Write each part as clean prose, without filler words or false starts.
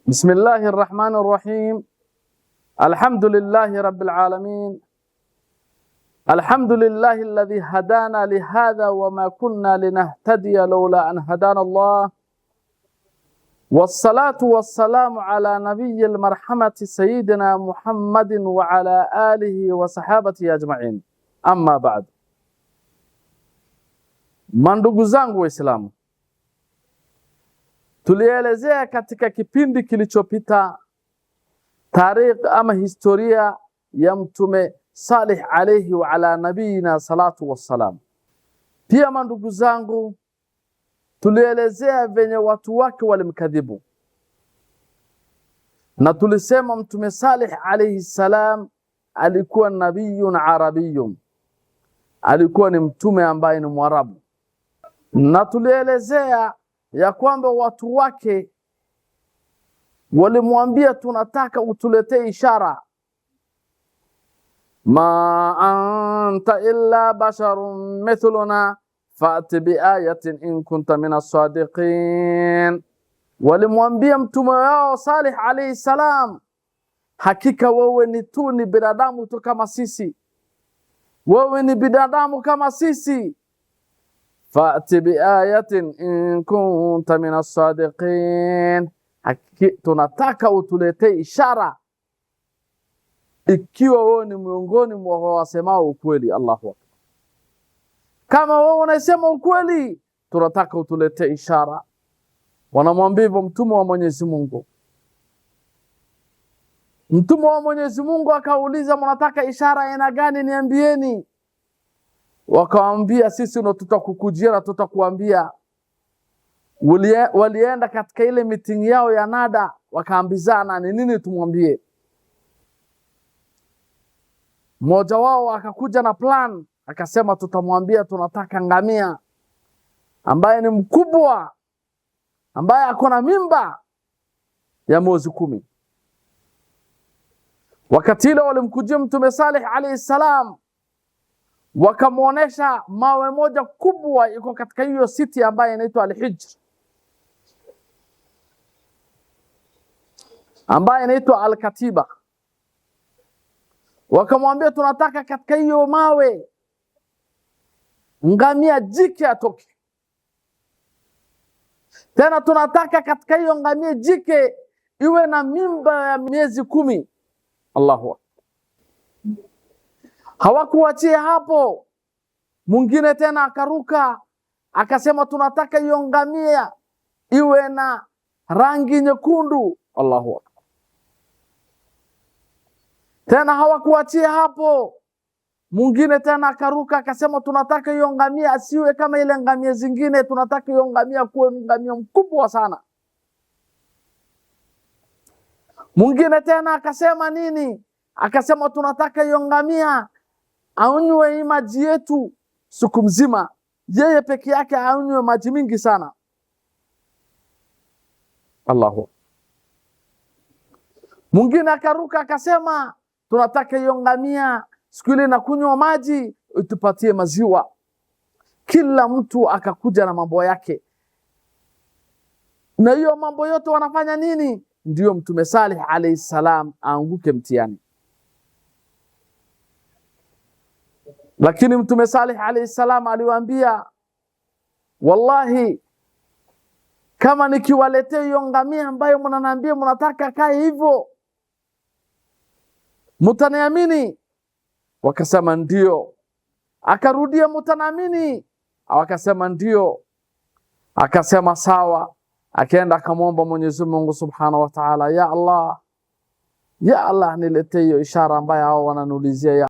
بسم الله الرحمن الرحيم. الحمد لله رب العالمين. الحمد لله الذي هدانا لهذا وما كنا لنهتدي لولا أن هدانا الله. والصلاة والسلام على نبي المرحمة سيدنا محمد وعلى آله وصحابته أجمعين. أما بعد. Mandugu zangu Waislamu, tulielezea katika kipindi kilichopita tarikh ama historia ya Mtume Salih alayhi wa ala nabiyina salatu wassalam. Pia mandugu zangu, tulielezea venye watu wake walimkadhibu, na tulisema Mtume Salih alayhi salam alikuwa nabiyun arabiyun, alikuwa ni mtume ambaye ni Mwarabu, na tulielezea ya kwamba watu wake walimwambia tunataka utuletee ishara, ma anta illa basharun mithluna fa'ti bi ayatin in kunta minas sadiqin. Walimwambia mtume wao Salih alayhi salam, hakika wewe ni binadamu tu kama sisi, wewe ni binadamu kama sisi, fa'ti bi ayatin in kunta minas sadiqin, tunataka utuletee ishara ikiwa wewe ni miongoni mwa wasemao ukweli. Allahu akbar. Kama wewe unasema ukweli, tunataka utuletee ishara. Wanamwambia hivyo mtume wa Mwenyezi Mungu. Mtume wa Mwenyezi Mungu akauliza, mnataka ishara aina gani? Niambieni. Wakaambia, sisi ndo tutakukujia na tutakuambia. Walienda katika ile meeting yao ya nada, wakaambizana ni nini tumwambie. Mmoja wao akakuja na plan, akasema tutamwambia tunataka ngamia ambaye ni mkubwa, ambaye akona mimba ya mwezi 10. Wakati ile walimkujia Mtume Salih alayhi salam, wakamuonesha mawe moja kubwa iko katika hiyo city ambaye inaitwa Al-Hijr, ambaye inaitwa Al-Katiba. Wakamwambia tunataka katika hiyo mawe ngamia jike atoke. Tena tunataka katika hiyo ngamia jike iwe na mimba ya miezi 10. Allahu akbar. Hawakuachia hapo. Mwingine tena akaruka akasema tunataka hiyo ngamia iwe na rangi nyekundu. Allahu akbar. Tena hawakuachia hapo. Mwingine tena akaruka akasema tunataka hiyo ngamia asiwe kama ile ngamia zingine, tunataka hiyo ngamia kuwe ngamia mkubwa sana. Mwingine tena akasema nini? Akasema tunataka hiyo ngamia aunywe maji yetu siku mzima, yeye peke yake aunywe maji mingi sana. Allahu. Mwingine akaruka akasema tunataka hiyo ngamia siku ile na kunywa maji utupatie maziwa. Kila mtu akakuja na mambo yake, na hiyo mambo yote wanafanya nini? Ndio Mtume Salih alayhi salam aanguke mtihani. Lakini Mtume Salih alayhi salam aliwaambia, wallahi kama nikiwaletea hiyo ngamia ambayo mnaniambia mnataka kae hivyo, mtaniamini? Wakasema ndio. Akarudia, mtaniamini? Wakasema ndio. Akasema sawa. Akaenda akamwomba Mwenyezi Mungu Subhanahu wa Ta'ala, ya Allah niletee hiyo ishara ambayo hao wananulizia.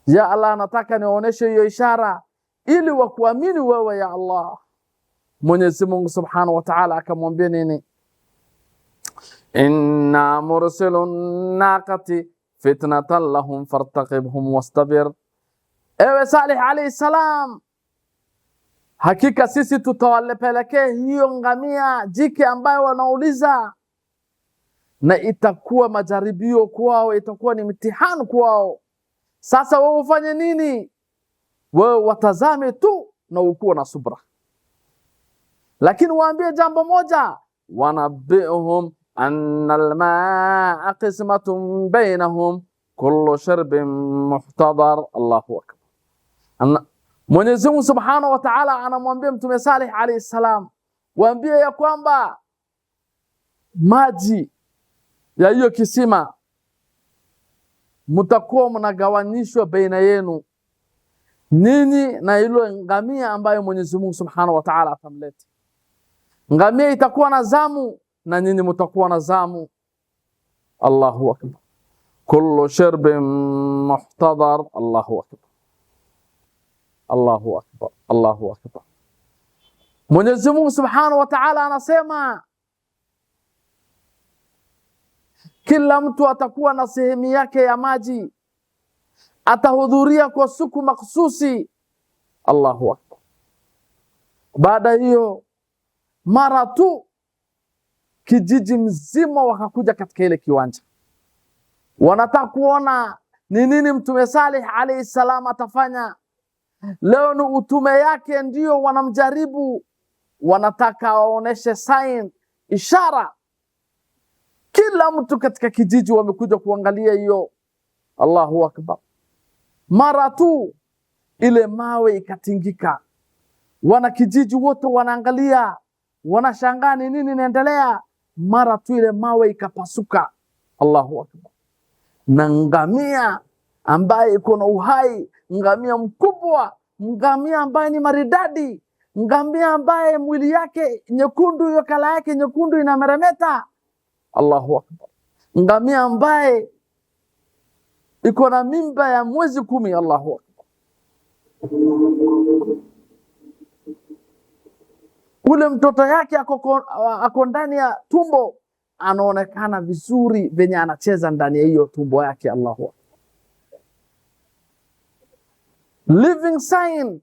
Ya Allah nataka nionyeshe hiyo ishara ili wakuamini wewe ya Allah. Mwenyezi Mungu Subhanahu wa Ta'ala akamwambia nini? Inna mursilun naqati fitnatan lahum fartaqibhum wastabir. Ewe Salih alayhi salam, hakika sisi tutawapelekea hiyo ngamia jike ambayo wanauliza, na itakuwa majaribio kwao, itakuwa ni mtihani kwao. Sasa wewe ufanye nini? Wewe watazame tu na ukuwe na subra. Lakini waambie jambo moja, wanabbi'uhum anna al-ma'a qismatun bainahum kullu sharbin muhtadar. Allahu akbar. Mwenyezi Mungu Subhanahu wa Ta'ala anamwambia Mtume Salih alayhi salam, waambie ya kwamba maji ya hiyo kisima mtakuwa mnagawanyishwa baina yenu ninyi na ile ngamia ambayo Mwenyezi Mungu Subhanahu wa Ta'ala atamleta. Ngamia itakuwa na zamu na nyinyi mtakuwa na zamu. Allahu akbar. Kullu sharbin muhtadar. Allahu akbar. Allahu akbar. Allahu akbar. Mwenyezi Mungu Subhanahu wa Ta'ala anasema kila mtu atakuwa na sehemu yake ya maji, atahudhuria kwa siku makhsusi. Allahu akbar. Baada hiyo mara tu kijiji mzima wakakuja katika ile kiwanja, wanataka kuona ni nini Mtume Salih alayhi salam atafanya. Leo ni utume yake ndio wanamjaribu, wanataka waoneshe sign, ishara. Kila mtu katika kijiji wamekuja kuangalia hiyo. Allahu akbar. Mara tu ile mawe ikatingika, wana kijiji wote wanaangalia, wanashangaa ni nini inaendelea. Mara tu ile mawe ikapasuka. Allahu akbar. Na ngamia ambaye iko na uhai, ngamia mkubwa, ngamia ambaye ni maridadi, ngamia ambaye mwili yake nyekundu, hiyo kala yake nyekundu inameremeta. Allahu akbar. Ngamia ambaye iko na mimba ya mwezi 10. Allahu akbar. Ule mtoto yake ako ndani ya tumbo, anaonekana vizuri venye anacheza ndani ya hiyo tumbo yake. Allahu akbar. Living sign.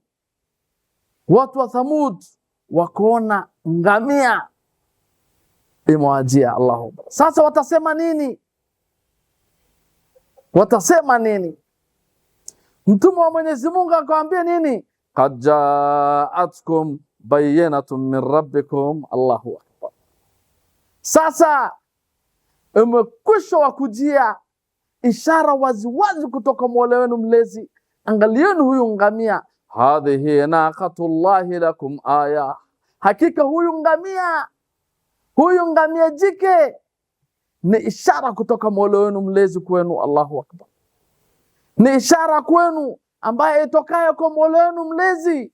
Watu wa Thamud wakaona ngamia imewajia. Allahu akbar. Sasa watasema nini? Watasema nini? Mtume wa Mwenyezi Mungu akawaambia nini? Qad ja'atkum bayyinatun min rabbikum. Allahu akbar. Sasa imekwisha wakujia ishara waziwazi kutoka Mola wenu mlezi. Angalieni huyu ngamia, hadhihi naqatullahi lakum aya. Hakika huyu ngamia jike ni ishara kutoka Mola wenu mlezi kwenu. Allahu akbar. Ni ishara kwenu ambaye itokayo kwa Mola wenu mlezi.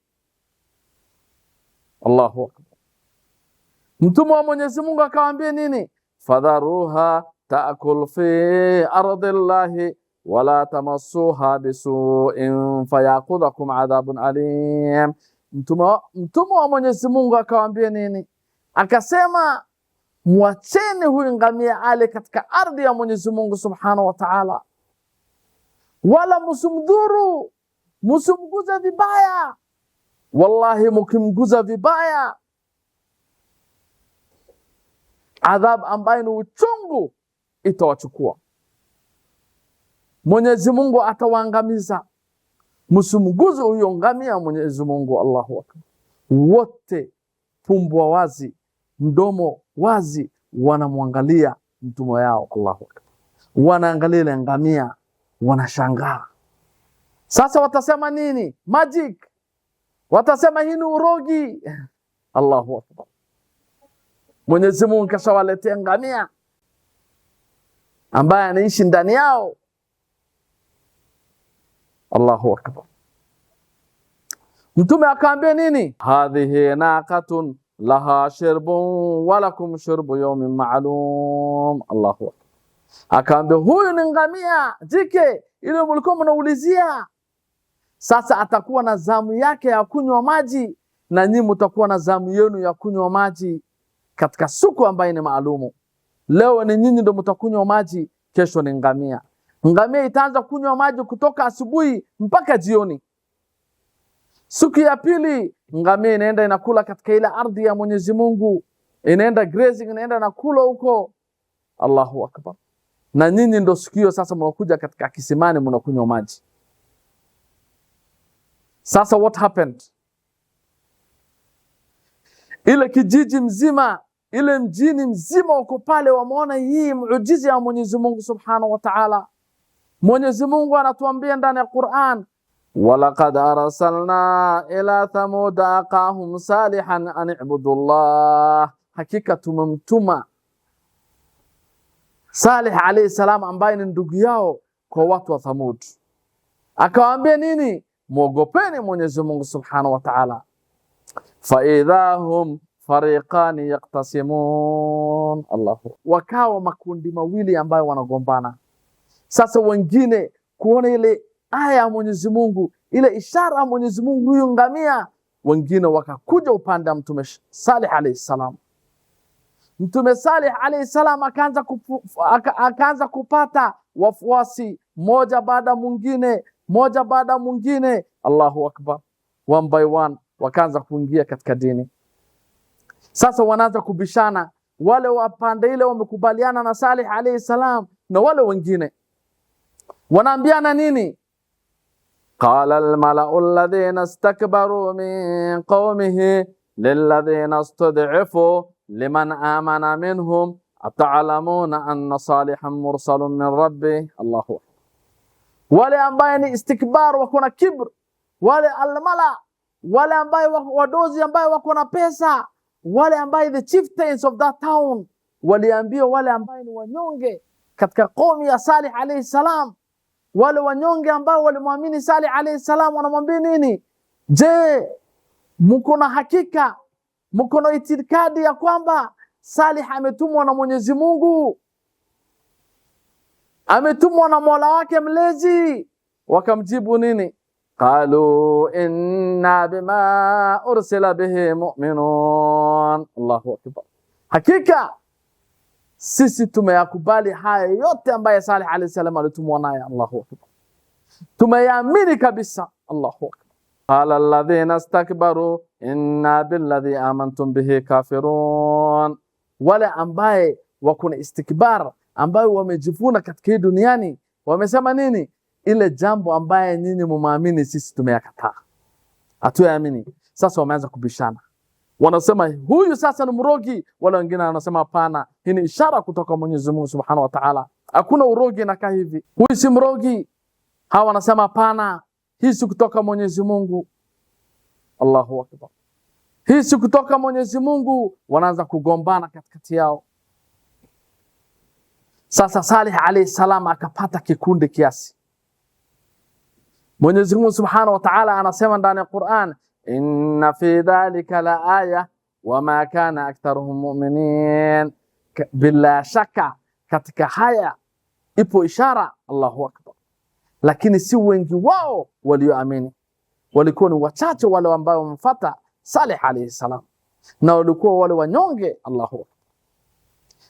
Allahu akbar. Mtume wa Mwenyezi Mungu akawaambia nini? Fadharuha ta'kul fi ardillahi wala tamassuha bisu'in fayakhudhukum adhabun alim. Mtume wa Mwenyezi Mungu akawaambia nini? Akasema mwacheni huyu ngamia ale katika ardhi ya Mwenyezi Mungu Subhanahu wa Ta'ala, wala msumdhuru, msumguza vibaya. Wallahi mkimguza vibaya, adhab ambayo ni uchungu itawachukua. Mwenyezi Mungu atawaangamiza. Msumguze huyo ngamia Mwenyezi Mungu. Allahu akbar. Wote pumbwa wazi, mdomo wazi, wanamwangalia mtume yao. Allahu akbar. Wanaangalia ile ngamia, wanashangaa. Sasa watasema nini? Magic. Watasema hii ni urogi. Allahu akbar. Mwenyezi Mungu kashawaletea ngamia ambaye anaishi ndani yao. Allahu akbar. Mtume akaambia nini? Hadhihi naqatun laha shirbun wa lakum shirbu yawmin ma'lum. Allahu akbar. Akaambia huyu ni ngamia jike ile mlikuwa mnaulizia. Sasa atakuwa na zamu yake ya kunywa maji na nyinyi mtakuwa na zamu yenu ya kunywa maji katika siku ambayo ni maalumu. Leo ni nyinyi ndio mtakunywa maji, kesho ni ngamia. Ngamia itaanza kunywa maji kutoka asubuhi mpaka jioni. Siku ya pili ngamia inaenda inakula katika ile ardhi ya Mwenyezi Mungu, inaenda grazing, inaenda nakula huko. Allahu akbar. Na nyinyi ndio siku hiyo sasa mnakuja katika kisimani mnakunywa maji. Sasa what happened? Ile kijiji mzima ile mjini mzima uko pale, wameona hii muujiza ya Mwenyezi Mungu Subhanahu wa Ta'ala. Mwenyezi Mungu anatuambia ndani ya Qur'an, walaqad arsalna ila thamud aqahum salihan an i'budu Allah, hakika tumemtuma Salih alayhi salam ambaye ni ndugu yao kwa watu wa Thamud, akawaambia nini? Muogopeni Mwenyezi Mungu Subhanahu wa Ta'ala. Fa idahum fariqan yaqtasimun, Allahu, wakawa makundi mawili ambayo wanagombana. Sasa wengine kuona ile aya ya Mwenyezi Mungu, ile ishara ya Mwenyezi Mungu, huyu ngamia, wengine wakakuja upande wa Mtume Salih alayhi salam. Mtume Salih alayhi salam akaanza kupata wafuasi moja baada mwingine, moja baada mwingine. Allahu akbar, one by one wakaanza kuingia katika dini. Sasa wanaanza kubishana, wale wa pande ile wamekubaliana na Salih alayhi salam na wale wengine wanaambiana nini? Qala al-mala'u alladhina istakbaru min qawmihi lilladhina istud'ifu liman amana minhum ata'lamuna anna Salihan mursalun min rabbih. Allahu akbar. Wale ambaye ni istikbar, wako na kibr, wale al-mala, wale ambaye wadozi, ambaye wako na pesa, wale ambaye the chieftains of that town, waliambia wale ambaye ni wanyonge katika qaumu ya Salih alayhi salam, wale wanyonge ambao walimwamini Salih alayhi salam, wanamwambia nini? Je, mko na hakika, mko na itikadi ya kwamba Salih ametumwa na Mwenyezi Mungu, ametumwa na Mola wake mlezi? Wakamjibu nini? Qalu inna bima ursila bihi mu'minun. Allahu akbar, hakika sisi tumeyakubali haya yote ambaye Salih alayhi salam alitumwa naye. Allahu akbar, tumeyaamini kabisa. Allahu akbar. Qala alladhina istakbaru inna billadhi amantum bihi kafirun, wale ambaye wako na istikbar, ambaye wamejivuna katika duniani, wamesema nini? Ile jambo ambaye nyinyi muamini sisi tumeyakataa, hatuamini. Sasa wameanza kubishana, wanasema huyu sasa ni mrogi, wala wengine wanasema hapana, hii ni ishara kutoka Mwenyezi Mungu Subhanahu wa Ta'ala, hakuna urogi na hivi, huyu si mrogi. Hawa wanasema hapana, hii si kutoka Mwenyezi Mungu. Allahu akbar, hii si kutoka Mwenyezi Mungu. Wanaanza kugombana katikati yao. Sasa Salih alayhi salam akapata kikundi kiasi. Mwenyezi Mungu Subhanahu wa Ta'ala anasema ndani ya Qur'an, inna fi dhalika la aya wama kana aktharuhum mu'minin, bila shaka katika haya ipo ishara. Allahu akbar, lakini si wengi wao walioamini, walikuwa ni wachache wale ambao wamfuata Salih alayhi salam, na walikuwa wale wanyonge. Allahu akbar,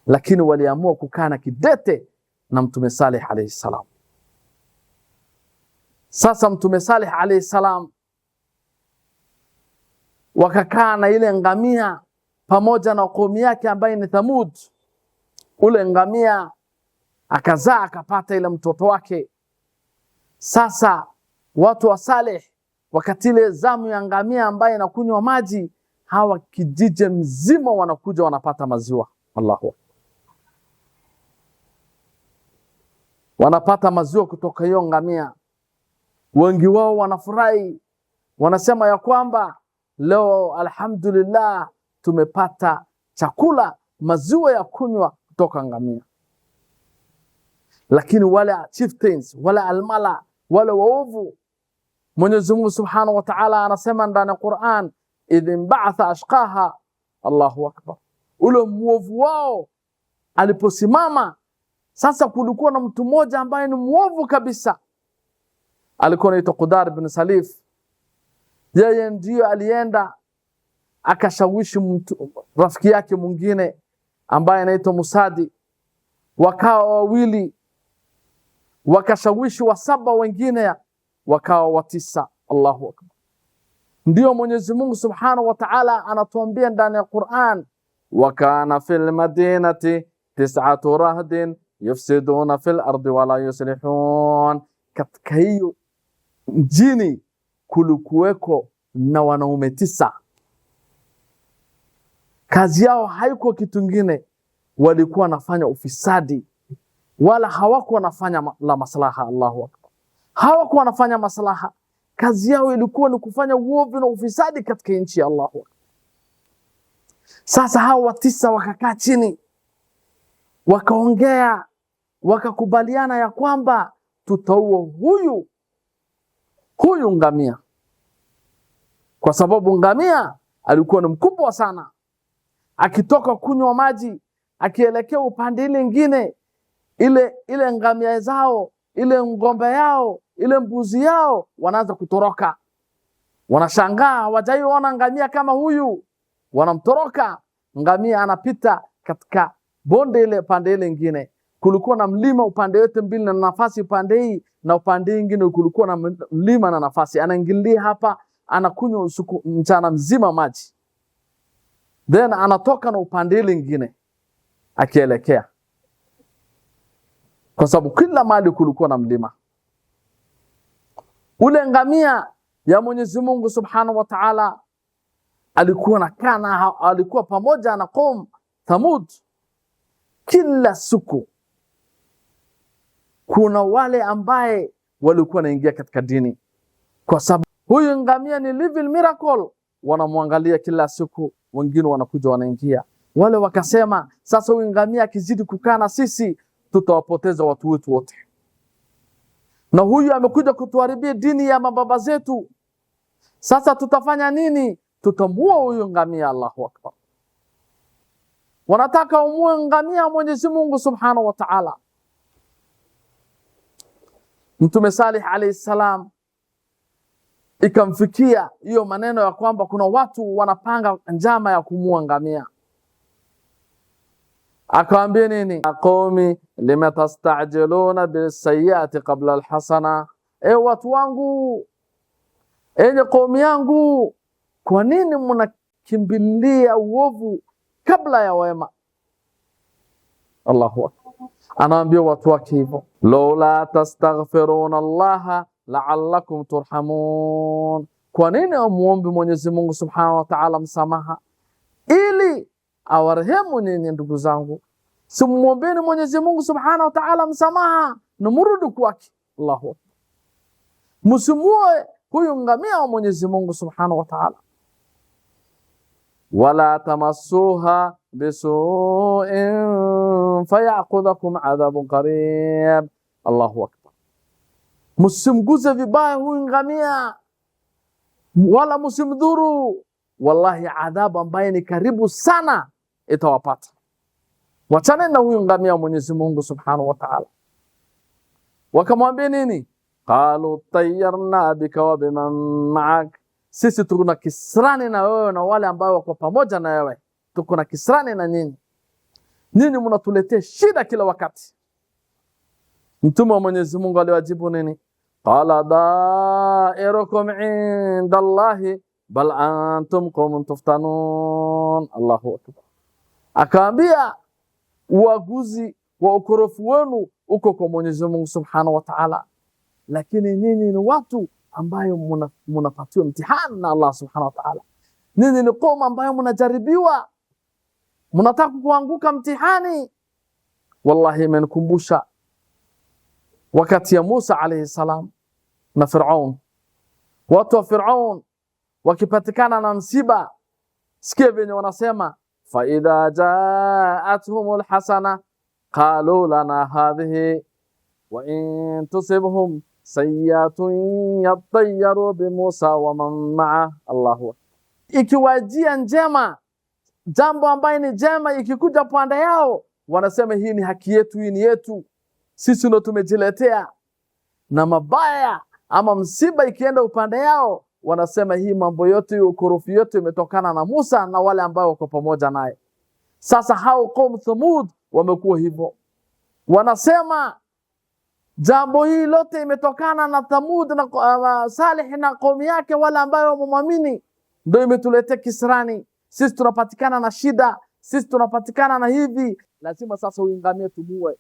lakini waliamua kukana kidete na Mtume Salih alayhi salam. Sasa Mtume Salih alayhi salam wakakaa na ile ngamia pamoja na kaumu yake ambaye ni Thamud. Ule ngamia akazaa, akapata ile mtoto wake. Sasa watu wa Salih, wakati ile zamu ya ngamia ambaye inakunywa maji, hawa kijiji mzima wanakuja wanapata maziwa. Allahu, wanapata maziwa kutoka hiyo ngamia. Wengi wao wanafurahi, wanasema ya kwamba leo alhamdulillah tumepata chakula, maziwa ya kunywa kutoka ngamia. Lakini wale chieftains, wale almala, wale waovu, Mwenyezi Mungu Subhanahu wa Ta'ala anasema ndani ya Qur'an, idhin ba'atha ashqaha. Allahu akbar, ule muovu wao aliposimama. Sasa kulikuwa na mtu mmoja ambaye ni muovu kabisa, alikuwa anaitwa Qudar ibn Salif. Yeye ndio alienda akashawishi rafiki yake mwingine ambaye anaitwa Musadi, wakawa wawili, wakashawishi wasaba wengine, wakawa watisa. Allahu akbar. Ndio Mwenyezi Mungu Subhanahu wa Ta'ala anatuambia ndani ya Qur'an, wa kana fil madinati tis'atu rahdin yufsiduna fil ardi wala yuslihun. Katika hiyo mjini kulikuweko na wanaume 9. Kazi yao haikuwa kitu kingine, walikuwa wanafanya ufisadi, wala hawakuwa wanafanya la maslaha. Allahu akbar. Hawakuwa wanafanya maslaha, kazi yao ilikuwa ni kufanya uovu na ufisadi katika nchi ya Allahu akbar. Sasa hao 9 wakakaa chini, wakaongea, wakakubaliana ya kwamba tutaua huyu ngamia, kwa sababu ngamia alikuwa ni mkubwa sana. Akitoka kunywa maji akielekea upande ile nyingine, ile ngamia zao, ile ngombe yao, ile mbuzi yao wanaanza kutoroka. Wanashangaa, hawajaiona ngamia kama huyu, wanamtoroka. Ngamia anapita katika bonde ile pande ile nyingine. Kulikuwa na mlima upande yote mbili na nafasi upande hii na upande nyingine kulikuwa na mlima na nafasi. Anaingilia hapa, anakunywa usiku mchana mzima maji. Then anatoka na upande ile nyingine akielekea, kwa sababu kila mahali kulikuwa na mlima. Ule ngamia ya Mwenyezi Mungu Subhanahu wa Ta'ala alikuwa pamoja na qaum Thamud. Kila siku kuna wale ambaye walikuwa wanaingia katika dini, kwa sababu huyu ngamia ni living miracle. Wanamwangalia kila siku, wengine wanakuja wanaingia. Wale wakasema, sasa huyu ngamia akizidi kukaa na sisi tutawapoteza watu wetu wote, na huyu amekuja kutuharibia dini ya mababa zetu. Sasa tutafanya nini? Tutamua huyu ngamia. Allahu akbar. Wanataka umue ngamia Mwenyezi Mungu Subhanahu wa Ta'ala. Mtume Salih alayhi salam ikamfikia hiyo maneno ya kwamba kuna watu wanapanga njama ya kumua ngamia. Akawaambia nini? Qaumi lima tastajiluna bisayyiati qabla alhasana. Watu wangu, enye qaumi yangu, kwa nini mnakimbilia uovu kabla ya wema? Allahu akbar. Anaambia watu wake hivyo, laula tastaghfiruna Allah la'allakum turhamun. Kwa nini muombe Mwenyezi Mungu Subhanahu wa Ta'ala msamaha ili awarehemu nyinyi? Ndugu zangu, simuombeni Mwenyezi Mungu Subhanahu wa Ta'ala msamaha na murudi kwake. Allahu akbar. Msimue huyu ngamia wa Mwenyezi Mungu Subhanahu wa Ta'ala. Wala tamassuha bisu'in fayakhudhukum adhabun qarib. Allahu akbar. Msimguze vibaya huyu ngamia, wala msimdhuru, wallahi adhabu ambaye ni karibu sana itawapata. Wachane na huyu ngamia wa Mwenyezi Mungu Subhanahu wa Ta'ala. Wakamwambia nini? Qalu tayyarna bika wa biman ma'ak. Sisi tukuna kisrani na wewe na wale ambao wako pamoja na wewe. Tukuna kisrani na nyinyi. Nyinyi mnatuletea shida kila wakati. Mtume wa Mwenyezi Mungu aliwajibu nini? Qala da'irukum 'inda Allahi bal antum qawmun tuftanun. Allahu akbar. Akaambia uaguzi wa ukorofu wenu uko kwa Mwenyezi Mungu Subhanahu wa Ta'ala, lakini nyinyi ni watu ambayo mnapatiwa mtihani na Allah Subhanahu wa Ta'ala. Nyinyi ni qawm ambayo mnajaribiwa, mnataka kuanguka mtihani. Wallahi imenikumbusha wakati ya Musa alayhi salam na Firaun. Watu wa Firaun wakipatikana na msiba, sikia venye wanasema, fa idha ja'atuhumul hasana qalu lana hadhihi wa in tusibhum sayyatun yatayyaru bi Musa wa man ma'a. Allahu. Ikiwajia njema, jambo ambaye ni jema ikikuja pande yao, wanasema hii ni haki yetu, hii ni yetu, sisi ndo tumejiletea. Na mabaya ama msiba ikienda upande yao, wanasema hii mambo yote, ukorofi yote imetokana na Musa na wale ambao wako pamoja naye. Sasa hao qaum Thamud wamekuwa hivyo, wanasema jambo hili lote imetokana na Thamud na Salih na qaumi yake, wale ambao wamemwamini, ndio imetuletea kisrani. Sisi tunapatikana na shida, sisi tunapatikana na hivi, lazima sasa uingamie tumue.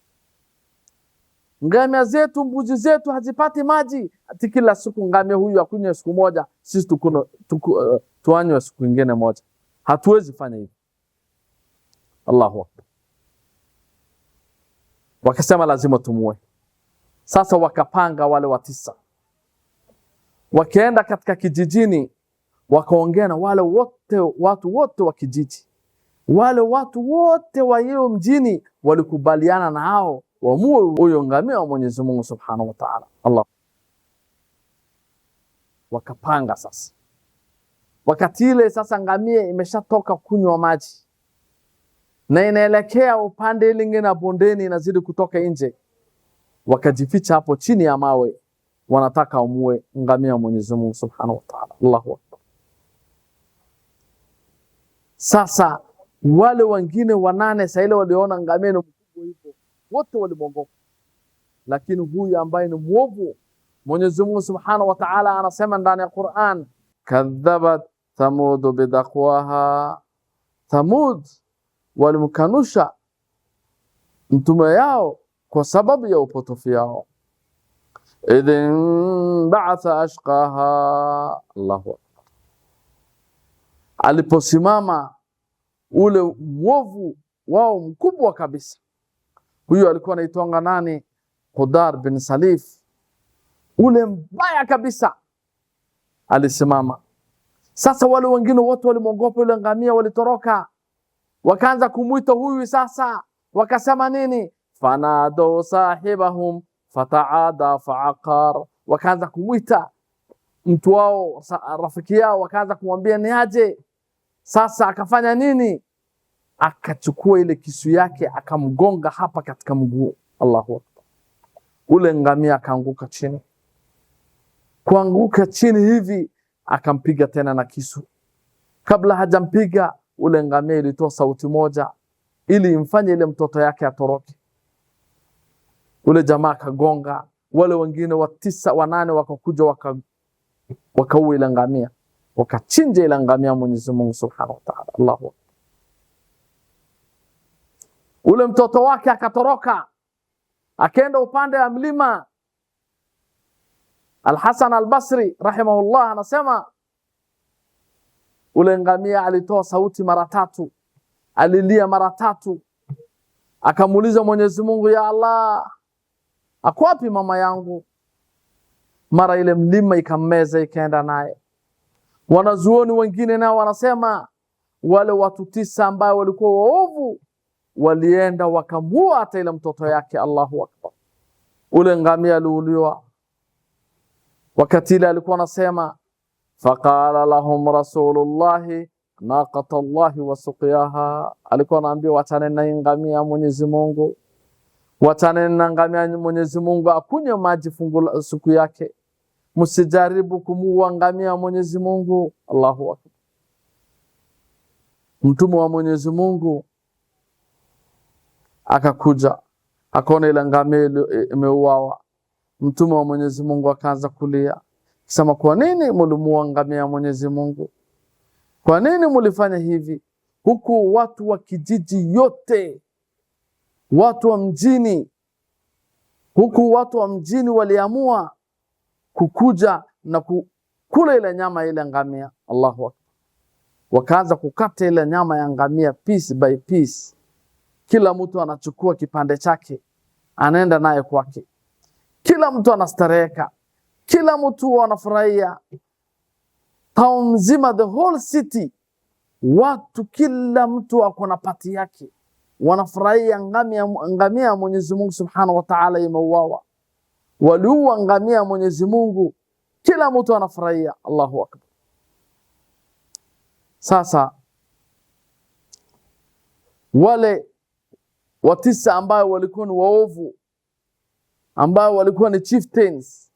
Ngamia zetu, mbuzi zetu hazipati maji, ati kila siku ngamia huyu akunywe siku moja, sisi tuanywe siku nyingine moja. Hatuwezi fanya hivi. Allahu akbar. Wakasema lazima tumue. Sasa wakapanga wale wa 9. Wakaenda katika kijijini, wakaongea na wale wote, watu wote wa kijiji. Wale watu wote wa hiyo mjini walikubaliana na hao waamue huyo ngamia wa Mwenyezi Mungu Subhanahu wa Ta'ala. Allah. Wakapanga sasa. Wakati ile sasa ngamia imeshatoka kunywa maji na inaelekea upande lingine na bondeni, inazidi kutoka nje. Wakajificha hapo chini ya mawe, wanataka amue ngamia wa Mwenyezi Mungu Subhanahu wa Ta'ala. Allahu akbar. Sasa wale wengine 8 sasa ile waliona ngamia ni mkubwa hivyo, wote walimwogopa. Lakini huyu ambaye ni mwovu, Mwenyezi Mungu Subhanahu wa Ta'ala anasema ndani ya Qur'an, kadhabat Thamud bidaqwaha. Thamud walimkanusha mtume yao kwa sababu ya upotofu yao. Idhin ba'atha ashqaha. Allahu akbar. Aliposimama ule mwovu wao mkubwa kabisa, huyo alikuwa anaitwa nani? Qudar bin Salif, ule mbaya kabisa alisimama. Sasa wale wengine wote walimwogopa yule ngamia, walitoroka, wakaanza kumuita huyu. Sasa wakasema nini? Fanado sahibahum fataada faaqar. Wakaanza kumuita mtu wao, rafiki yao, wakaanza kumwambia ni aje. Sasa akafanya nini? Akachukua ile kisu yake akamgonga hapa katika mguu. Allahu akbar. Ule ngamia akaanguka chini. Kuanguka chini hivi akampiga tena na kisu. Kabla hajampiga, ule ngamia ilitoa sauti moja ili imfanye ile mtoto yake atoroke. Ule jamaa akagonga, wale wengine 9 8 wakakuja wakaua ile ngamia, wakachinja ile ngamia Mwenyezi Mungu Subhanahu wa Ta'ala. Allahu akbar. Ule mtoto wake akatoroka, akaenda upande wa mlima. Al-Hasan al-Basri rahimahullah anasema ule ngamia alitoa sauti mara 3, alilia mara 3, akamuuliza Mwenyezi Mungu, ya Allah, ako wapi mama yangu? Mara ile mlima ikammeza ikaenda naye. Wanazuoni wengine nao wanasema wale watu 9 ambao walikuwa waovu walienda wakamua hata ile mtoto yake. Allahu akbar. Ule ngamia aliuliwa. Wakati ile alikuwa anasema, faqala lahum rasulullahi naqata Allahi wa suqiyaha. Alikuwa anaambia wachane na ngamia Mwenyezi Mungu, wachane na ngamia Mwenyezi Mungu akunywe maji fungu siku yake, msijaribu kumuua ngamia Mwenyezi Mungu. Allahu akbar. Mtume wa Mwenyezi Mungu akakuja akaona ile ngamia imeuawa. Mtume wa Mwenyezi Mungu akaanza kulia, akisema, kwa nini mlimuua ngamia Mwenyezi Mungu? Kwa nini mlifanya hivi? Huku watu wa kijiji yote, watu wa mjini, huku watu wa mjini waliamua kukuja na kula ile nyama ile ngamia. Allahu akbar. Wakaanza kukata ile nyama ya ngamia piece by piece. Kila mtu anachukua kipande chake anaenda naye kwake. Kila mtu anastareheka, kila mtu anafurahia. Town nzima, the whole city, watu kila mtu ako na pati yake, wanafurahia ngamia ya Mwenyezi Mungu Subhanahu wa Ta'ala imeuawa. Waliua ngamia ya Mwenyezi Mungu, kila mtu anafurahia. Allahu akbar. Sasa wale wa 9 ambao walikuwa ni waovu, ambao walikuwa ni chieftains,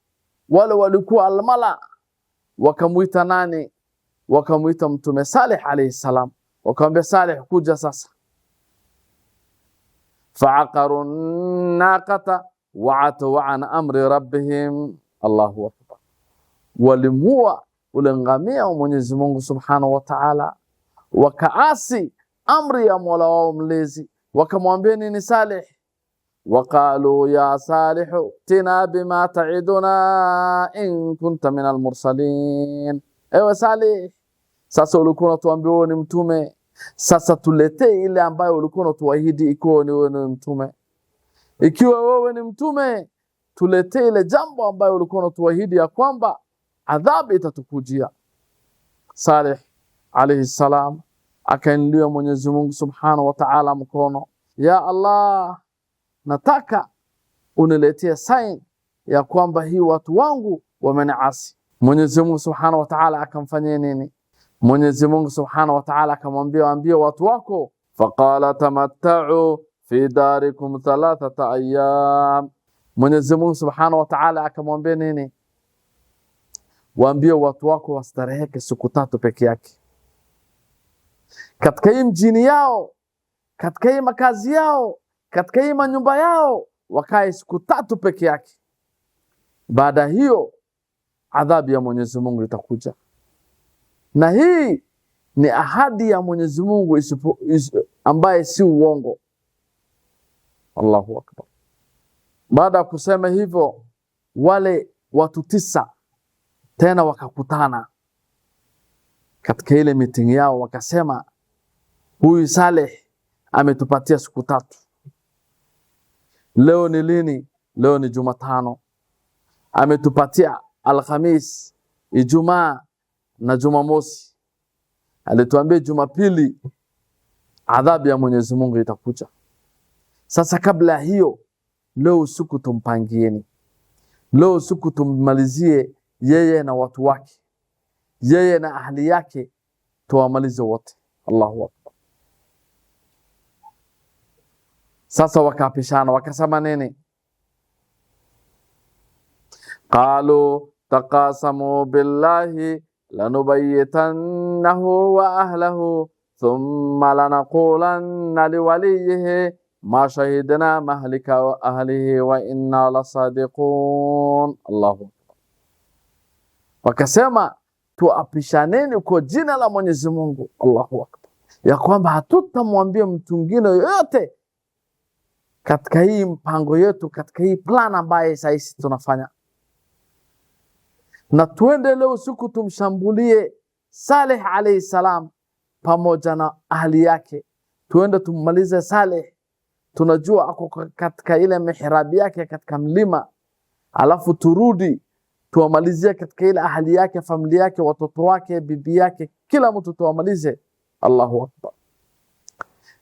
wale walikuwa almala, wakamuita nani? Wakamuita Mtume Saleh alayhi salam. Wakamwambia Saleh, kuja sasa. Fa'aqaru naqata wa'atu an amri rabbihim. Allahu akbar. Walimua ule ngamia wa Mwenyezi Mungu Subhanahu wa Ta'ala, wakaasi amri ya Mola wao mlezi. Wakamwambia nini Saleh? وقالوا يا صالح ائتنا بما تعدنا إن كنت من المرسلين. Ewe Saleh, sasa ulikuwa unatuambia ni mtume, Sasa tuletee ile ambayo ulikuwa unatuahidi ikiwa wewe ni mtume. Ikiwa wewe ni mtume, tuletee ile jambo ambayo ulikuwa unatuahidi ya kwamba adhabu itatukujia. Saleh alayhi salam akainua Mwenyezi Mungu Subhanahu wa Ta'ala mkono, ya Allah, nataka uniletee sign ya kwamba hii watu wangu wameniasi. Mwenyezi Mungu Subhanahu wa Ta'ala akamfanyia nini? Mwenyezi Mungu Subhanahu wa Ta'ala akamwambia, ambia watu wako, faqala tamatta'u fi darikum 3 ayyam. Mwenyezi Mungu Subhanahu wa Ta'ala akamwambia nini? Waambie watu wako wastareheke siku 3 peke yake katika hii mjini yao, katika hii makazi yao, katika hii manyumba yao, wakae siku 3 peke yake. Baada hiyo adhabu ya Mwenyezi Mungu itakuja. Na hii ni ahadi ya Mwenyezi Mungu ambaye si uongo. Allahu Akbar. Baada ya kusema hivyo, wale watu 9 tena wakakutana katika ile meeting yao, wakasema, huyu Saleh ametupatia siku 3. Leo ni lini? Leo ni Jumatano. Ametupatia Alhamis, Ijumaa na Jumamosi. Alituambia Jumapili adhabu ya Mwenyezi Mungu itakuja. Sasa kabla hiyo, leo usiku tumpangieni. Leo usiku tummalizie yeye na watu wake, yeye na ahli yake, tuwamalize wote. Allahu Akbar. Sasa wakapishana, wakasema nini? Qalu taqasamu billahi lanubayyitannahu wa ahlahu thumma lanaqulanna liwaliyihi ma shahidna mahlika wa ahlihi wa inna lasadiqun. Allahu Akbar. Wakasema tuapishaneni kwa jina la Mwenyezi Mungu, Allahu Akbar, ya kwamba hatutamwambia mtu mwingine yoyote katika hii mpango yetu, katika hii plan ambaye sasa tunafanya. Na tuende leo usiku tumshambulie Saleh alayhi salam pamoja na ahli yake. Tuende tummalize Saleh. Tunajua ako katika ile mihrabi yake katika mlima. Alafu turudi tuwamalizie katika ile ahli yake, familia yake, watoto wake, bibi yake, kila mtu tuwamalize. Allahu Akbar.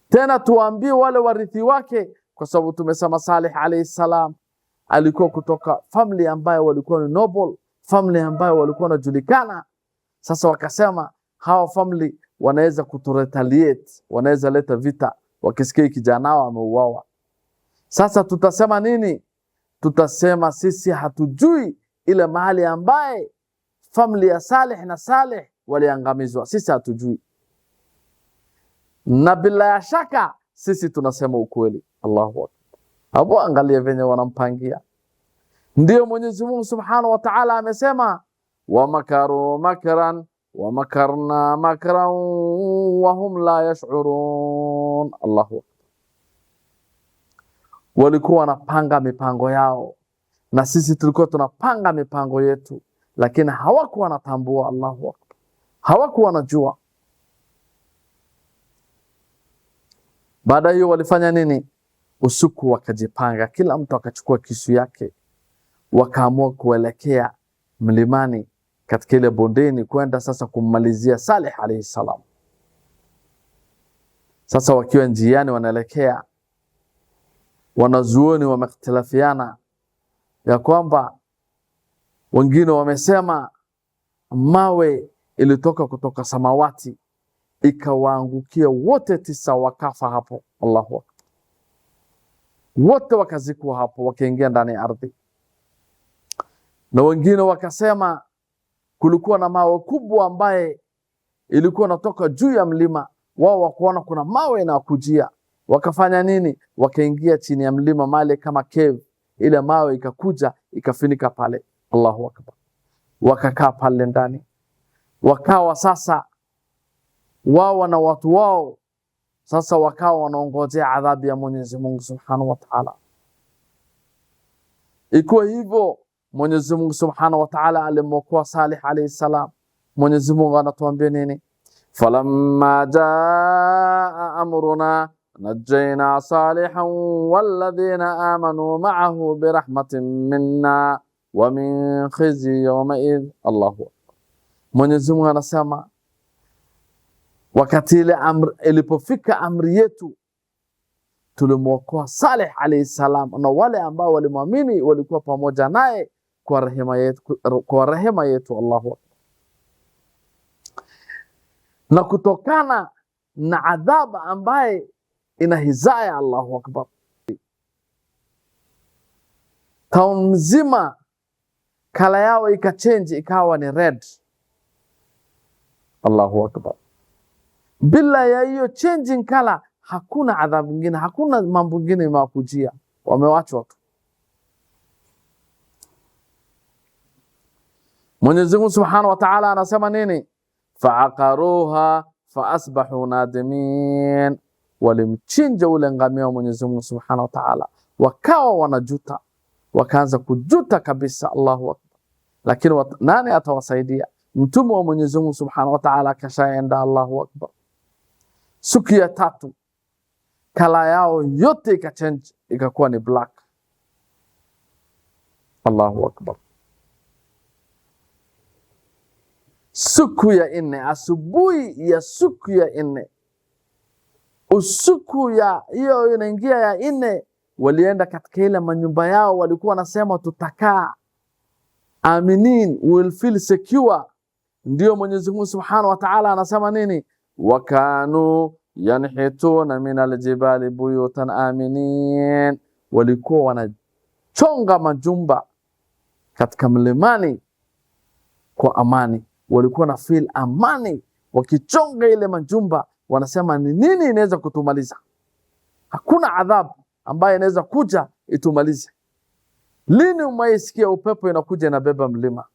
Tena tuambie wale warithi wake, kwa sababu tumesema Saleh alayhi salam alikuwa kutoka family ambayo walikuwa ni noble, family ambayo walikuwa wanajulikana. Sasa wakasema hawa family wanaweza kuturetaliate, wanaweza leta vita wakisikia kijana wao ameuawa. Sasa tutasema nini? Tutasema sisi hatujui ile mahali ambaye family ya Saleh na Saleh waliangamizwa, sisi hatujui. Na bila ya shaka sisi tunasema ukweli. Allahu Akbar. Hapo angalia venye wanampangia. Ndio Mwenyezi Mungu Subhanahu wa Ta'ala amesema, wa makaru makran wa makarna makran wa hum la yash'urun. Allahu Akbar. Walikuwa wanapanga mipango yao na sisi tulikuwa tunapanga mipango yetu, lakini hawakuwa wanatambua. Allahu Akbar. Hawakuwa wanajua. Baada hiyo walifanya nini? Usiku wakajipanga, kila mtu akachukua kisu yake, wakaamua kuelekea mlimani katika ile bondeni kwenda sasa kummalizia Saleh alayhi salam. Sasa wakiwa njiani wanaelekea, wanazuoni wamekhtalafiana ya kwamba wengine wamesema mawe ilitoka kutoka samawati ikawaangukia wote 9 wakafa hapo. Allahu Akbar. Wote wakazikwa hapo, wakaingia ndani ya ardhi. Na wengine wakasema kulikuwa na mawe kubwa ambaye ilikuwa natoka juu ya mlima. Wao wakaona kuna mawe inakujia, wakafanya nini? Wakaingia chini ya mlima male kama cave, ile mawe ikakuja ikafinika pale. Allahu Akbar. Wakakaa pale ndani, wakawa sasa wao na watu wao sasa wakawa wanaongojea adhabu ya Mwenyezi Mungu Subhanahu wa Ta'ala. Iko hivyo Mwenyezi Mungu Subhanahu wa Ta'ala alimwokoa Saleh alayhi salam. Mwenyezi Mungu anatuambia nini? falamma jaa amruna najjayna salihan walladhina amanu ma'ahu birahmatin minna wa min khizyi yawma'idh. Allahu akbar. Mwenyezi Mungu anasema wakati ile ilipofika amri yetu tulimwokoa Saleh alayhi salam na wale ambao walimwamini walikuwa pamoja naye kwa rehema yetu. Allahu akbar. Na kutokana na adhaba ambaye ina hizaya. Allahu akbar. Town mzima kala yao ikachange ikawa ni red. Allahu akbar. Bila ya hiyo changing color hakuna adhabu nyingine, hakuna mambo mengine mawakujia, wamewachwa tu. Mwenyezi Mungu Subhanahu wa Ta'ala anasema nini? Fa'aqaruha faasbahu nadimin. Walimchinja ule ngamia wa Mwenyezi Mungu Subhanahu wa Ta'ala, wakawa wanajuta, wakaanza kujuta kabisa. Allahu akbar. Lakini nani atawasaidia? Mtume wa Mwenyezi Mungu Subhanahu wa Ta'ala kashaenda. Allahu akbar. Siku ya tatu kala yao yote ikachange ikakuwa ni black. Allahu akbar. Siku ya nne, asubuhi ya siku ya nne, usiku ya hiyo inaingia ya nne, walienda katika ile manyumba yao, walikuwa wanasema tutakaa aminin, will feel secure. Ndio Mwenyezi Mungu Subhanahu wa Ta'ala anasema nini? Wakanu yanhituna min aljibali buyutan aminin. Walikuwa wanachonga majumba katika mlimani kwa amani, walikuwa na feel amani wakichonga ile majumba. Wanasema ni nini inaweza kutumaliza? Hakuna adhabu ambayo inaweza kuja itumalize. Lini umaisikia upepo inakuja inabeba mlima?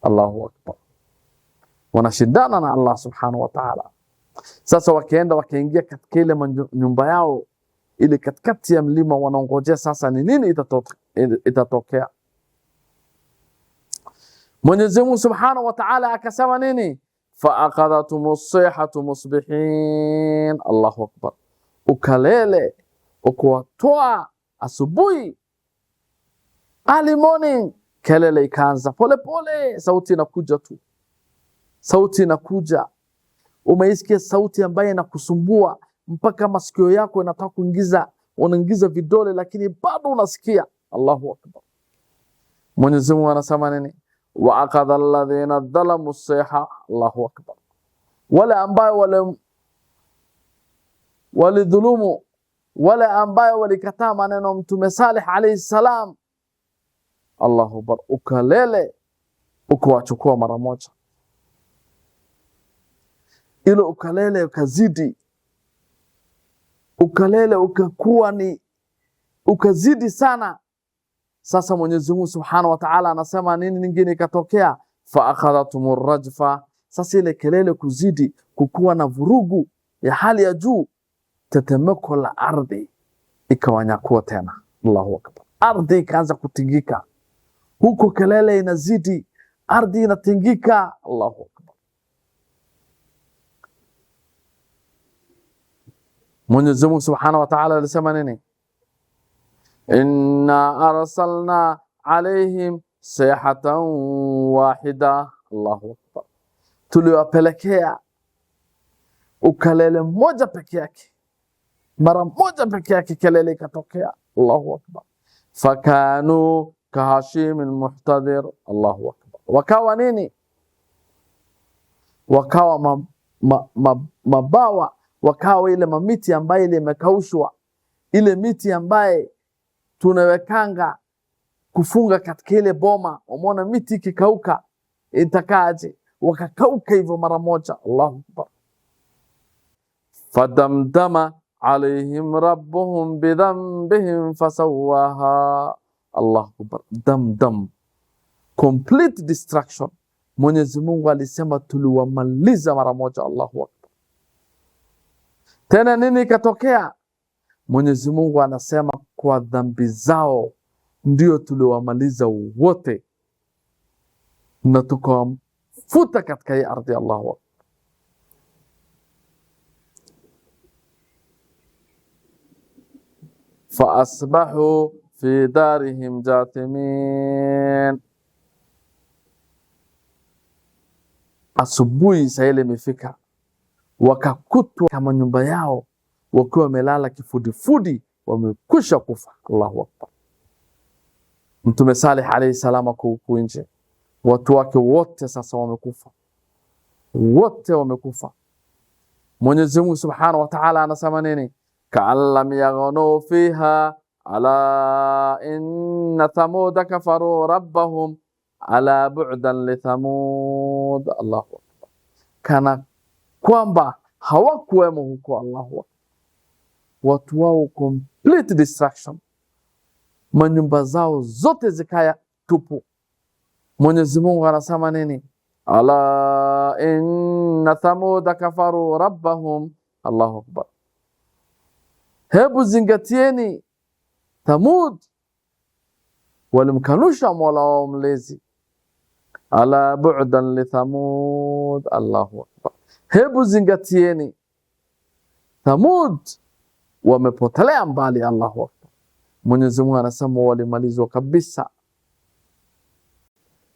Allahu akbar. Wanashindana na Allah Subhanahu wa Ta'ala. Sasa wakaenda wakaingia katika ile nyumba yao ile katikati ya mlima, wanaongojea sasa ni nini itatokea. Mwenyezi Mungu Subhanahu wa Ta'ala akasema nini? Fa'aqadhatumus sayhatu musbihin. Allahu akbar. Ukalele ukuwatoa asubuhi, early morning, kelele ikaanza pole pole, sauti inakuja tu, sauti inakuja. Umeisikia sauti ambayo inakusumbua mpaka masikio yako yanataka unaingiza vidole, lakini bado unasikia. Allahu akbar. Mwenyezi Mungu anasema nini? Wa aqadha alladhina dhalamu sayha. Allahu akbar. Wale ambao walidhulumu, wale ambao walikataa maneno Mtume Saleh alayhi salam, Allahu akbar, ukalele ukawachukua mara moja. Ile ukalele ukazidi, ukalele ukakuwa ni ukazidi sana. Sasa Mwenyezi Mungu Subhanahu wa Ta'ala anasema nini nyingine ikatokea? Fa akhadhatumur rajfa. Sasa ile kelele kuzidi, kukuwa na vurugu ya hali ya juu, tetemeko la ardhi ikawanyakua tena. Allahu akbar. Ardhi ikaanza kutingika, huko kelele inazidi, ardhi inatingika. Allahu akbar. Mwenyezi Mungu Subhanahu wa Ta'ala alisema nini? Inna arsalna alayhim sayhatan wahida. Allahu akbar. Tuliwapelekea ukalele moja peke yake, mara moja peke yake kelele ikatokea. Allahu akbar. Fakanu kahashim almuhtadir. Allahu akbar. Wakawa nini? Wakawa mabawa, wakawa ile mamiti ambaye ile imekaushwa, ile miti ambaye tunawekanga kufunga katika ile boma. Umeona miti ikikauka itakaaje? Wakakauka hivyo mara moja. Allahu akbar. Fadamdama alayhim rabbuhum bidhanbihim fasawaha. Allahu akbar. Damdam, complete destruction. Mwenyezi Mungu alisema tuliwamaliza mara moja. Allahu akbar. Tena nini ikatokea? Mwenyezi Mungu anasema kwa dhambi zao ndio tuliwamaliza wote na tukawafuta katika hii ardhi. Allahu akbar. faasbahu fi darihim jathimin. Asubuhi saa ile imefika, wakakutwa kama nyumba yao wakiwa wamelala kifudifudi, wamekwisha kufa. Allahu akbar. Mtume Saleh alayhi salam huko nje, watu wake wote sasa wamekufa, wote wamekufa. Mwenyezi Mungu Subhanahu wa Ta'ala anasema nini? Ka'an lam yaghnu fiha ala inna thamud kafaru rabbahum ala bu'dan li thamud. Allahu akbar. Kana kwamba hawakuwemo huko. Allahu akbar. Watu wao complete destruction, manyumba zao zote zikaya tupu. Mwenyezi Mungu anasema nini? Ala inna thamud kafaru rabbahum. Allahu akbar. Hebu zingatieni, Thamud walimkanusha Mola wao mlezi. Ala bu'dan li Thamud. Allahu akbar. Hebu zingatieni, Thamud wamepotelea mbali. Allahu akbar. Mwenyezi Mungu anasema walimalizwa kabisa.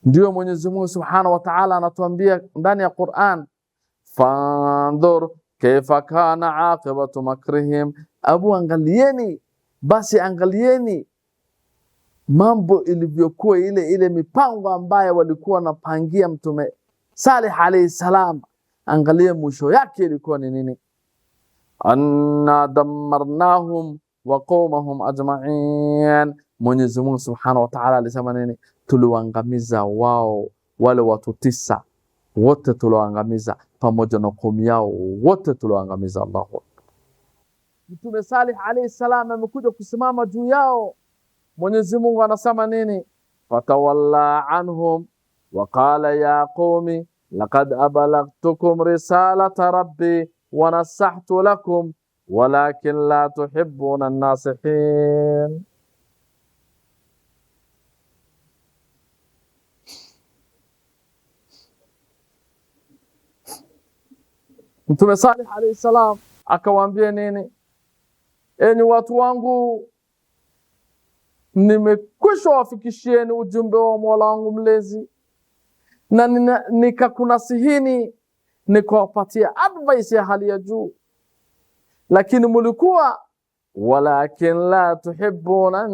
Ndio Mwenyezi Mungu Subhanahu wa Ta'ala anatuambia ndani ya Qur'an, fandhur kaifa kana aqibatu makrihim. Abu, angalieni, basi angalieni mambo ilivyokuwa, ile mipango ambayo walikuwa wanapangia Mtume Saleh alayhi salam. Angalia mwisho yake ilikuwa ni nini? Anna dammarnahum wa qawmahum ajma'in. Mwenyezi Mungu Subhanahu wa Ta'ala alisema nini? Tuliwaangamiza wao wale watu 9 wote, tuliwaangamiza pamoja na kaumu yao wote, tuliwaangamiza. Allahu akbar. Mtume Saleh alayhi salam amekuja kusimama juu yao. Mwenyezi Mungu anasema nini? Fatawalla anhum wa qala ya qaumi laqad ablaghtukum risalata rabbi wa nasahtu lakum walakin la tuhibbuna an-nasihin. Mtume Saleh alayhi salam akawaambia nini? Enyi watu wangu, nimekwisha wafikishieni ujumbe wa Mola wangu mlezi, na nikakunasihini, nikawapatia advice ya hali ya juu, lakini mulikuwa walakin la tuhibbuna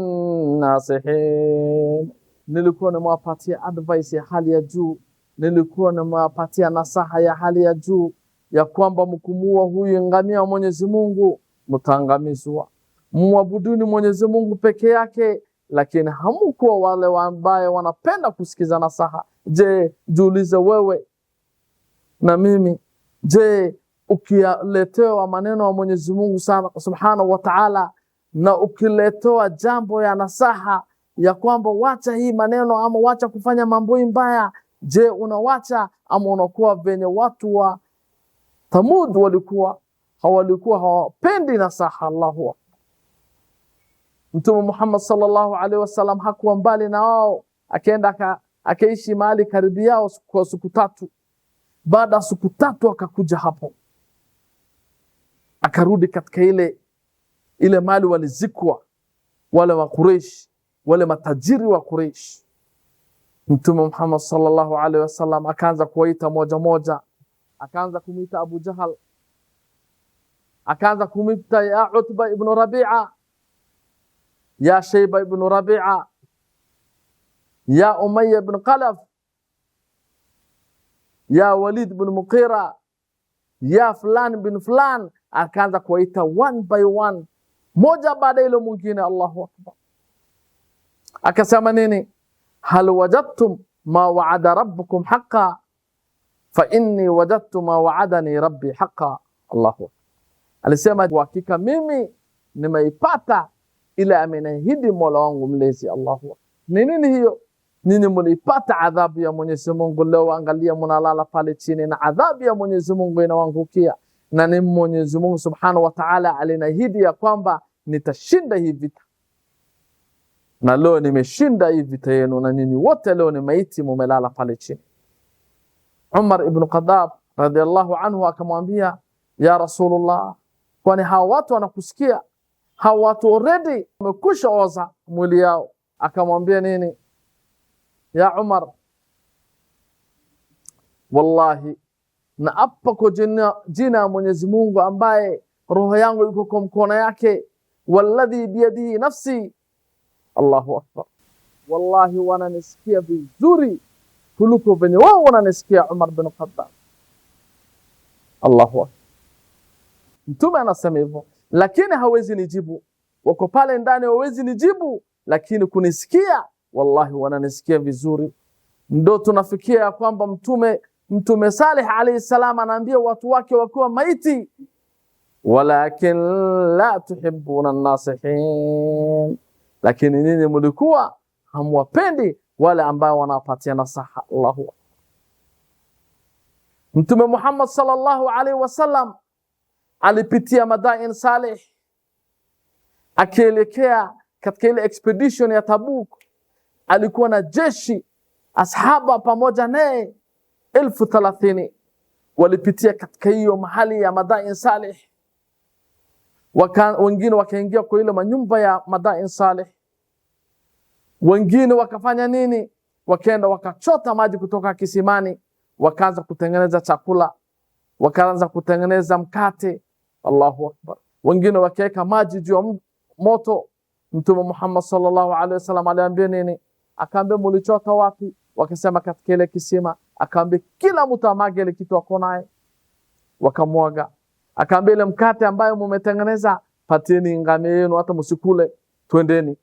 nasihin. Nilikuwa nimewapatia advice ya hali ya juu, nilikuwa nimewapatia nasaha ya hali ya juu ya kwamba mkumua huyu ngamia wa Mwenyezi Mungu mtaangamizwa, muabuduni Mwenyezi Mungu peke yake. Lakini hamukuwa wale ambao wanapenda kusikiza nasaha. Je, jiulize wewe na mimi, je, ukiletewa maneno ya Mwenyezi Mungu Subhanahu wa Ta'ala na ukiletewa jambo ya nasaha ya kwamba wacha hii maneno ama wacha kufanya mambo mbaya, je, unawacha ama unakuwa venye watu wa Thamud walikuwa hawapendi nasaha? Allahu akbar. Mtume Muhammad sallallahu alaihi wasallam hakuwa mbali na wao, akaenda akaishi mahali karibu yao kwa siku 3. Baada ya siku 3 akakuja hapo, akarudi katika ile mali walizikwa wale wa Quraysh, wale matajiri wa Quraysh. Mtume Muhammad sallallahu alaihi wasallam akaanza kuwaita moja moja, akaanza kumuita Abu Jahal, akaanza kumuita ya Utba ibn Rabi'a, ya Shayba ibn Rabi'a, ya Umayya ibn Khalaf, ya Walid ibn Mughira, ya Fulan bin Fulan. Akaanza kuwaita one by one, moja baada ile mwingine. Allahu akbar. Akasema nini? Hal wajadtum ma wa'ada rabbukum haqqan fa inni wajadtu ma wa'adani rabbi haqqan. Allahu akbar. Alisema kwa hakika mimi nimeipata ile amenahidi Mola wangu mlezi. Allahu akbar. Ni nini hiyo? Nini mlipata adhabu ya Mwenyezi Mungu? Leo angalia mnalala pale chini na adhabu ya Mwenyezi Mungu inawangukia, na ni Mwenyezi Mungu Subhanahu wa Ta'ala alinahidi ya kwamba nitashinda hii vita, na leo nimeshinda hii vita yenu, na nini wote leo ni maiti mumelala pale chini. Umar ibn Khattab radhiallahu anhu akamwambia, ya Rasulullah, kwani hawa watu wanakusikia? Hawa watu already wamekusha oza mwili yao. Akamwambia nini? Ya Umar, wallahi na apa kwa jina Mwenyezi Mungu ambaye roho yangu iko kwa mkono yake, walladhi biyadihi nafsi, Allahu akbar, wallahi wananisikia vizuri kuliko venye wao wananisikia Umar bin Khattab. Allahu akbar. Mtume anasema hivyo, lakini hawezi nijibu. Wako pale ndani hawezi nijibu, lakini kunisikia wallahi wananisikia vizuri. Ndo tunafikia ya kwamba Mtume Saleh alayhi salam anaambia watu wake wakiwa maiti, walakin la tuhibbuna an-nasihin, lakini nini mlikuwa hamwapendi wale ambao wanapatia nasaha. Allahu. Mtume Muhammad sallallahu alayhi wasallam alipitia Madain Saleh akielekea katika ile expedition ya Tabuk. Alikuwa na jeshi ashaba pamoja naye 30,000 walipitia katika hiyo mahali ya Madain Saleh. Wengine wakaingia kwa ile manyumba ya Madain Saleh, wengine wakafanya nini? Wakaenda wakachota maji kutoka kisimani, wakaanza kutengeneza chakula, wakaanza kutengeneza mkate. Allahu akbar. Wengine wakaweka maji juu ya moto. Mtume Muhammad sallallahu alaihi wasallam aliambia nini? Akaambia mlichota wapi? Wakasema katika ile kisima. Akaambia kila mtu amage ile kitu ako naye, wakamwaga. Akaambia ile mkate ambayo mumetengeneza pateni ngamia yenu, hata msikule, twendeni.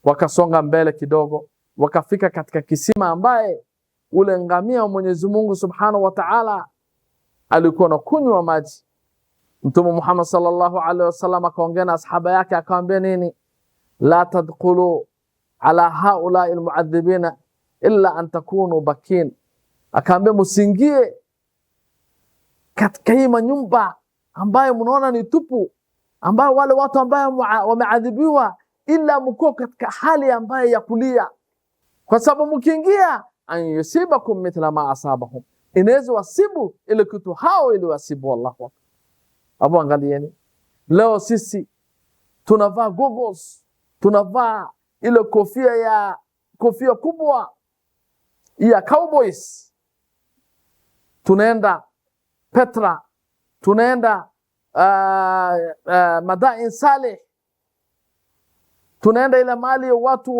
Wakasonga mbele kidogo, wakafika katika kisima ambaye ule ngamia wa Mwenyezi Mungu Subhanahu wa Ta'ala alikuwa na kunywa maji. Mtume Muhammad sallallahu alaihi wasallam akaongea na ashabu yake akawaambia nini? La tadkhulu ala haula'i almu'adhibina illa an takunu bakin. Akaambia msingie katika hii manyumba ambayo mnaona ni tupu, ambayo wale watu ambao wameadhibiwa, ila mko katika hali ambayo ya kulia, kwa sababu mkiingia an yusibakum mithla ma asabahum, inaweza wasibu ile kitu hao ili wasibu. Wallahu akbar. Abu, angalieni leo sisi tunavaa goggles, tunavaa ile kofia kubwa ya cowboys, tunaenda Petra, tunaenda Madain Saleh, tunaenda ile mali watu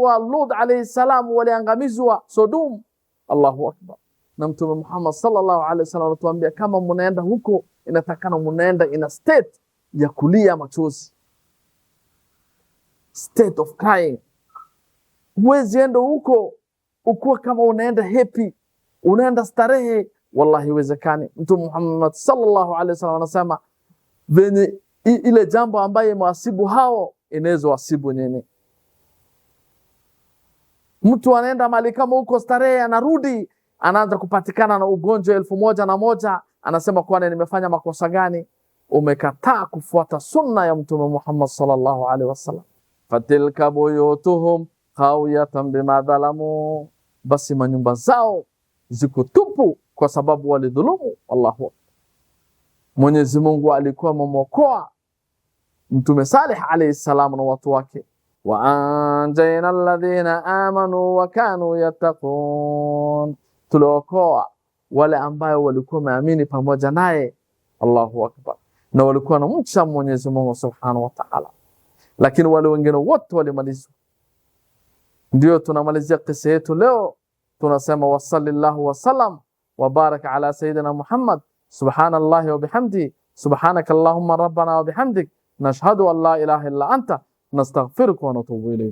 wa Lut alayhi salam waliangamizwa Sodom. Allahu akbar. Na Mtume Muhammad sallallahu alaihi wasallam anatuambia kama mnaenda huko inatakana mnaenda in a state ya kulia machozi, state of crying. Huwezi enda huko ukuwa kama unaenda happy, unaenda starehe, wallahi haiwezekani. Mtume Muhammad sallallahu alaihi wasallam anasema venye ile jambo ambaye mwasibu hao inaweza wasibu nini. Mtu anaenda mali kama huko starehe, anarudi anaanza kupatikana na ugonjwa 1001, anasema kwani nimefanya makosa gani? Umekataa kufuata sunna ya Mtume Muhammad sallallahu alaihi wasallam. Fatilka buyutuhum khawiyatan bima dhalamu, basi manyumba zao ziko tupu kwa sababu walidhulumu. Allahu. Mwenyezi Mungu alikuwa mmokoa Mtume Saleh alayhi salam na watu wake, wa anjayna alladhina amanu wa kanu yattaqun, tuliokoa wale ambao walikuwa waamini pamoja naye. Allahu akbar. Na walikuwa na mcha Mwenyezi Mungu Subhanahu wa Ta'ala, lakini wale wengine wote walimalizwa. Ndio tunamalizia kisa yetu leo, tunasema wa sallallahu wa sallam wa baraka ala sayyidina Muhammad. Subhanallahi wa bihamdi, subhanaka Allahumma rabbana wa bihamdik, nashhadu an la ilaha illa anta, nastaghfiruka wa natubu ilayk.